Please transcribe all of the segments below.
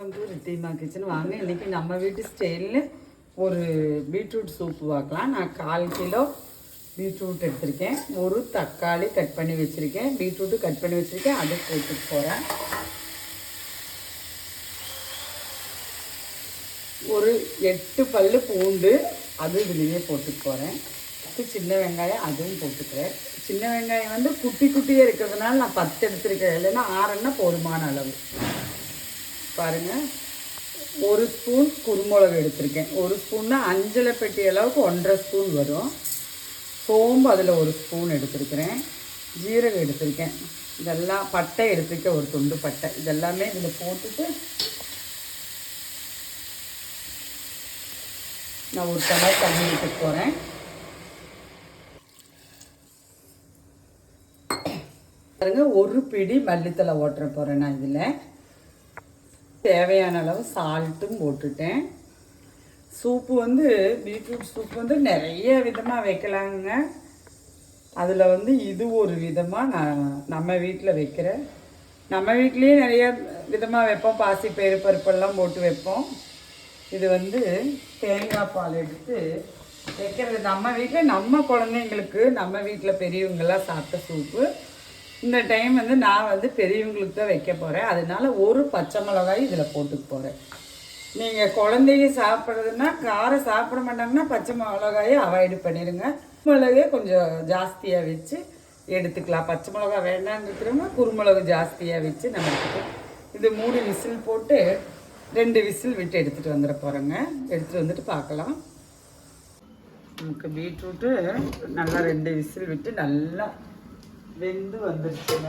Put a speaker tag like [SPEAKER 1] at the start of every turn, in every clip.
[SPEAKER 1] Ridhima kitchen வாங்க. இன்றைக்கி நம்ம வீட்டு ஸ்டைலில் ஒரு பீட்ரூட் சூப்பு பார்க்கலாம். நான் 1/4 கிலோ பீட்ரூட் எடுத்திருக்கேன். ஒரு தக்காளி கட் பண்ணி வச்சுருக்கேன். பீட்ரூட்டு கட் பண்ணி வச்சுருக்கேன். அதை போட்டுட்டு போகிறேன். ஒரு 8 பல் பூண்டு அது இதுலேயே போட்டுட்டு போகிறேன். சின்ன வெங்காயம் அதுவும் போட்டுக்கிறேன். சின்ன வெங்காயம் வந்து குட்டி குட்டியே இருக்கிறதுனால நான் 10 எடுத்துருக்கேன். இல்லைன்னா 6ன்னா போதுமான அளவு. பாருங்கள், 1 ஸ்பூன் குருமிளகு எடுத்திருக்கேன். 1 ஸ்பூன்னா அஞ்சலை பெட்டி அளவுக்கு 1.5 ஸ்பூன் வரும். சோம்பு அதில் 1 ஸ்பூன் எடுத்திருக்கிறேன். ஜீரகம் எடுத்திருக்கேன். இதெல்லாம் பட்டை எடுத்திருக்கேன், ஒரு துண்டு பட்டை. இதெல்லாமே இதில் போட்டுட்டு நான் ஒரு டம்ளர் தண்ணி ஊற்றிட்டு போகிறேன். பாருங்கள், ஒரு பிடி மல்லித்தலை ஓட்டுற போகிறேன். நான் இதில் தேவையான அளவு சால்ட்டும் போட்டுட்டேன். சூப்பு வந்து பீட்ரூட் சூப் வந்து நிறைய விதமாக வைக்கலாங்க. அதில் வந்து இது ஒரு விதமாக நான் நம்ம வீட்டில் வைக்கிறேன். நம்ம வீட்லேயே நிறைய விதமாக வைப்போம். பாசிப்பயிறு பருப்பெல்லாம் போட்டு வைப்போம். இது வந்து தேங்காய் பால் எடுத்து வைக்கிறது. நம்ம வீட்டில் நம்ம குழந்தைங்களுக்கு, நம்ம வீட்டில் பெரியவங்களாம் சாப்பிட்ட சூப்பு. இந்த டைம் வந்து நான் வந்து பெரியவங்களுக்கு தான் வைக்க போகிறேன். அதனால ஒரு பச்சை மிளகாய் இதில் போட்டுக்க போகிறேன். நீங்கள் குழந்தைங்க சாப்பிட்றதுன்னா, காரம் சாப்பிட மாட்டாங்கன்னா பச்சை மிளகாயை அவாய்டு பண்ணிடுங்க. மிளகே கொஞ்சம் ஜாஸ்தியாக வச்சு எடுத்துக்கலாம். பச்சை மிளகா வேண்டான்னு இருக்கிறவங்க குருமிளகு ஜாஸ்தியாக வச்சு நம்ம எடுத்துக்கலாம். இது 3 விசில் போட்டு 2 விசில் விட்டு எடுத்துகிட்டு வந்துட போகிறேங்க. எடுத்துகிட்டு வந்துட்டு பார்க்கலாம். நமக்கு பீட்ரூட்டு நல்லா 2 விசில் விட்டு நல்லா வெந்து வந்துருச்சுங்க.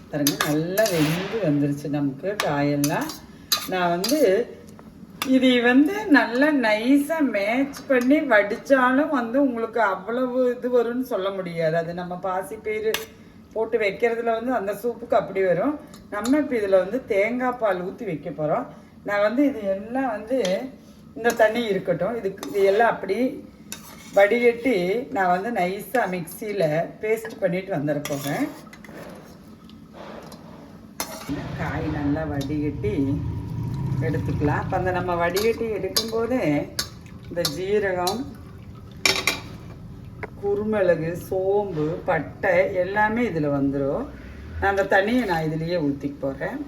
[SPEAKER 1] பாருங்க, நல்லா வெந்து வந்துருச்சு நமக்கு காயெல்லாம். நான் வந்து இது வந்து நல்லா நைஸாக மேட்ச் பண்ணி வடித்தாலும் வந்து உங்களுக்கு அவ்வளவு இது வரும்னு சொல்ல முடியாது. அது நம்ம பாசிப்பயிறு போட்டு வைக்கிறதுல வந்து அந்த சூப்புக்கு அப்படி வரும். நம்ம இப்போ இதில் வந்து தேங்காய் பால் ஊற்றி வைக்க போகிறோம். நான் வந்து இது எல்லாம் வந்து இந்த தண்ணி இருக்கட்டும். இது எல்லாம் அப்படி வடிகட்டி நான் வந்து நைஸாக மிக்சியில் பேஸ்ட் பண்ணிட்டு வந்துட போகிறேன். காய் நல்லா வடிகட்டி எடுத்துக்கலாம். அப்போ அந்த நம்ம வடிகட்டி எடுக்கும்போது இந்த ஜீரகம், குருமிளகு, சோம்பு, பட்டை எல்லாமே இதில் வந்துடும். நான் அந்த தண்ணியை நான் இதுலேயே ஊற்றிக்க போகிறேன்.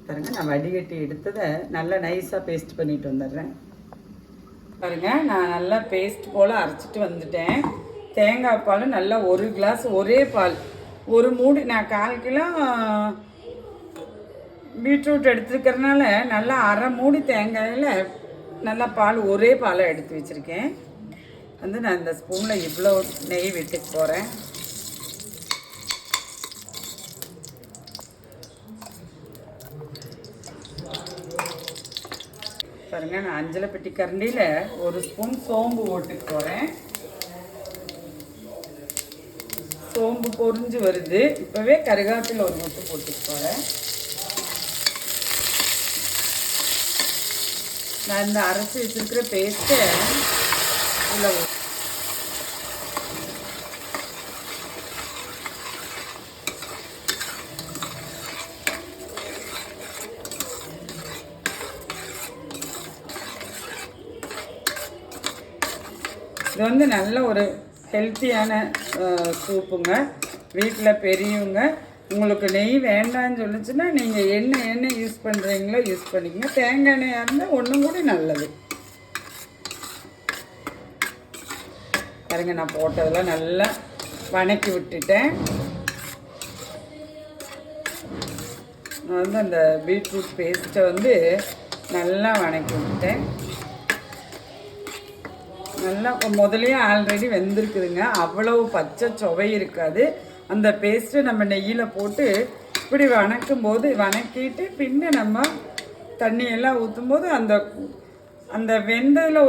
[SPEAKER 1] பாருங்க, நான் வடிகட்டி எடுத்ததை நல்லா நைஸாக பேஸ்ட் பண்ணிட்டு வந்துடுறேன். பாருங்கள், நான் நல்லா பேஸ்ட் போல் அரைச்சிட்டு வந்துட்டேன். தேங்காய் பால் நல்லா 1 கிளாஸ் ஒரே பால், ஒரு மூடி. நான் 1/4 கிலோ பீட்ரூட் எடுத்துருக்கிறதுனால நல்லா அரை மூடி தேங்காயில் நல்லா பால் ஒரே பாலை எடுத்து வச்சுருக்கேன். வந்து நான் இந்த ஸ்பூனில் இவ்வளோ நெய் விட்டுக்கு போகிறேன். பாருங்க, நான் அஞ்சலை பெட்டி கரண்டியில் 1 ஸ்பூன் சோம்பு போட்டுட்டு போகிறேன். சோம்பு பொரிஞ்சு வருது. இப்போவே கருகாப்பில் 1 கொத்து போட்டுட்டு போகிறேன். நான் இந்த அரைச்சி வச்சுருக்கிற பேஸ்ட்டை உள்ள இது வந்து நல்ல ஒரு ஹெல்த்தியான சூப்புங்க. வீட்டில் பெரியவங்க உங்களுக்கு நெய் வேண்டான்னு சொல்லிச்சுன்னா நீங்கள் என்ன யூஸ் பண்ணுறீங்களோ யூஸ் பண்ணிக்கங்க. தேங்காய் எண்ணெயாக இருந்தால் ஒன்றும் கூட நல்லது. பாருங்க, நான் போட்டதெல்லாம் நல்லா வணக்கி விட்டுட்டேன். நான் வந்து அந்த பீட்ரூட் பேஸ்ட்டை வந்து நல்லா வணக்கி விட்டேன். நல்லா முதலையே ஆல்ரெடி வெந்திருக்குதுங்க. அவ்வளவு பச்சை சுவை இருக்காது. அந்த பேஸ்ட்டு நம்ம நெய்யில் போட்டு இப்படி வணக்கிட்டு பின்ன நம்ம தண்ணியெல்லாம் ஊற்றும்போது அந்த வெந்ததில்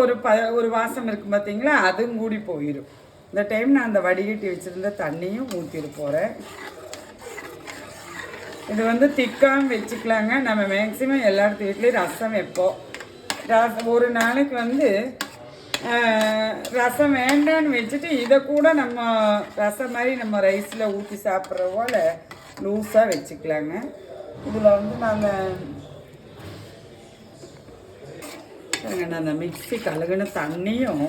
[SPEAKER 1] ஒரு வாசம் இருக்கும் பார்த்தீங்களா, அதுவும் கூடி போயிடும். இந்த டைம் நான் அந்த வடிகட்டி வச்சுருந்த தண்ணியும் ஊற்றிட்டு போகிறேன். இது வந்து திக்காகவும் வச்சுக்கலாங்க. நம்ம மேக்ஸிமம் எல்லாத்து வீட்லேயும் ரசம் வைப்போம். ஒரு நாளைக்கு வந்து ரசம் வேண்டான்னு வச்சுட்டு இதை கூட நம்ம ரசம் மாதிரி நம்ம ரைஸில் ஊற்றி சாப்பிட்ற போல் லூஸாக வச்சுக்கலாங்க. இதில் வந்து நான் அந்த மிக்ஸி கழுகுன தண்ணியும்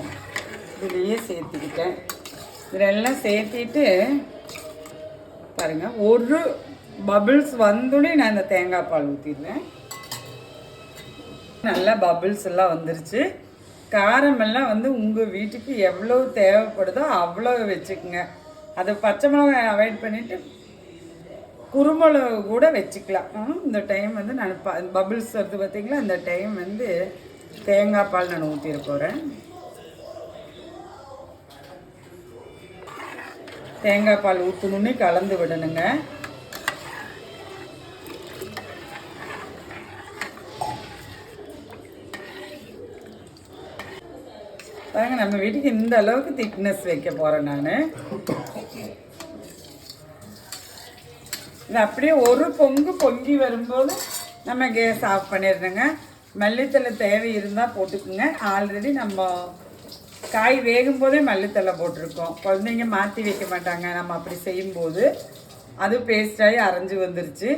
[SPEAKER 1] இதுலேயே சேர்த்துக்கிட்டேன். இதெல்லாம் சேர்த்திட்டு பாருங்கள், ஒரு பபிள்ஸ் வந்தோடனே நான் இந்த தேங்காய் பால் ஊற்றிடுறேன். நல்லா பபிள்ஸ் எல்லாம் வந்துருச்சு. காரமெல்லாம் வந்து உங்கள் வீட்டுக்கு எவ்வளோ தேவைப்படுதோ அவ்வளோ வச்சுக்கோங்க. அதை பச்சை மிளகாய் அவாய்ட் பண்ணிவிட்டு குறுமிளகு கூட வச்சுக்கலாம். இந்த டைம் வந்து நான் பபிள்ஸ் வருது பார்த்திங்களா, இந்த டைம் வந்து தேங்காய் பால் நான் ஊற்றிட போகிறேன். தேங்காய் பால் ஊற்றணுன்னு கலந்து விடணுங்க. பாருங்க, நம்ம வீட்டுக்கு இந்த அளவுக்கு திக்னஸ் வைக்க போகிறேன் நான். இது அப்படியே ஒரு பொங்கி வரும்போது நம்ம கேஸ் ஆஃப் பண்ணிடுறோங்க. மல்லித்தலை தேவை இருந்தால் போட்டுக்குங்க. ஆல்ரெடி நம்ம காய் வேகும் போதே மல்லித்தலை போட்டிருக்கோம். குழந்தைங்க மாற்றி வைக்க மாட்டாங்க. நம்ம அப்படி செய்யும்போது அது பேஸ்டாகி அரைஞ்சி வந்துருச்சு.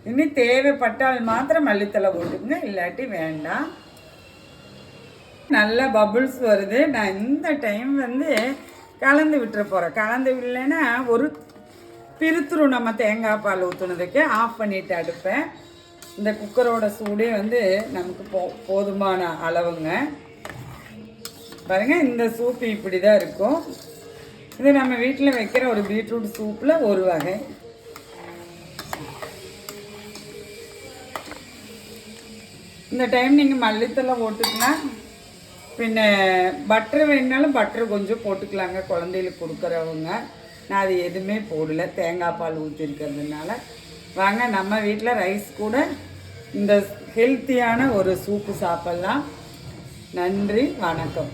[SPEAKER 1] இன்னும் தேவைப்பட்டால் மாத்திரம் மல்லித்தலை போட்டுக்குங்க, இல்லாட்டி வேண்டாம். நல்லா பபுள்ஸ் வருது. நான் இந்த டைம் வந்து கலந்து விட்டுற போகிறேன். கலந்து விடலைன்னா ஒரு பிரித்துரும் நம்ம தேங்காய் பால் ஊற்றுனதுக்கு. ஆஃப் பண்ணிவிட்டு அடுப்பேன். இந்த குக்கரோட சூடே வந்து நமக்கு போதுமான அளவுங்க. பாருங்கள், இந்த சூப்பு இப்படி தான் இருக்கும். இது நம்ம வீட்டில் வைக்கிற ஒரு பீட்ரூட் சூப்பில் ஒரு வகை. இந்த டைம் நீங்கள் மல்லித்தலை போட்டுக்கலாம். பின்ன பட்டர் வேணுனாலும் பட்டர் கொஞ்சம் போட்டுக்கலாங்க, குழந்தைகளுக்கு கொடுக்குறவங்க. நான் அது எதுவுமே போடல, தேங்காய் பால் ஊற்றிருக்கிறதுனால. வாங்க, நம்ம வீட்டில் ரைஸ் கூட இந்த ஹெல்த்தியான ஒரு சூப்பு சாப்பிட்லாம். நன்றி, வணக்கம்.